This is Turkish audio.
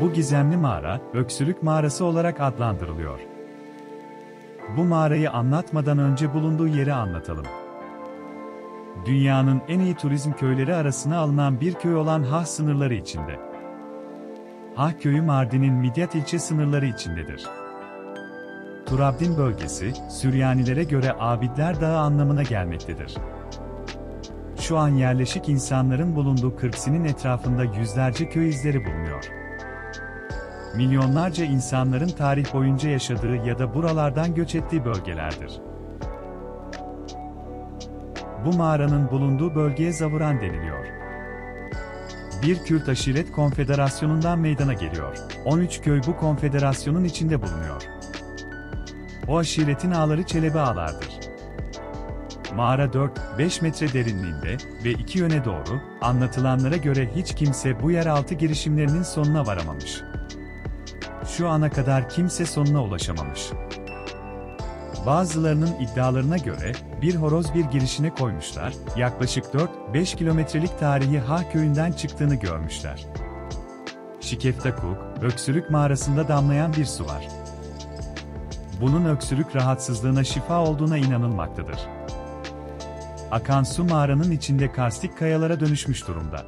Bu gizemli mağara, Öksürük Mağarası olarak adlandırılıyor. Bu mağarayı anlatmadan önce bulunduğu yeri anlatalım. Dünyanın en iyi turizm köyleri arasına alınan bir köy olan Hah sınırları içinde. Hah köyü Mardin'in Midyat ilçe sınırları içindedir. Turabdin bölgesi, Süryanilere göre Abidler Dağı anlamına gelmektedir. Şu an yerleşik insanların bulunduğu Kırksinin etrafında yüzlerce köy izleri bulunuyor. Milyonlarca insanların tarih boyunca yaşadığı ya da buralardan göç ettiği bölgelerdir. Bu mağaranın bulunduğu bölgeye Zavuran deniliyor. Bir Kürt aşiret konfederasyonundan meydana geliyor. 13 köy bu konfederasyonun içinde bulunuyor. O aşiretin ağları Çelebi ağlardır. Mağara 4-5 metre derinliğinde ve iki yöne doğru, anlatılanlara göre hiç kimse bu yeraltı girişimlerinin sonuna varamamış. Şu ana kadar kimse sonuna ulaşamamış. Bazılarının iddialarına göre, bir horoz bir girişine koymuşlar, yaklaşık 4-5 kilometrelik tarihi Hah köyünden çıktığını görmüşler. Şikeftakuk, Öksürük Mağarası'nda damlayan bir su var. Bunun öksürük rahatsızlığına şifa olduğuna inanılmaktadır. Akan su mağaranın içinde karstik kayalara dönüşmüş durumda.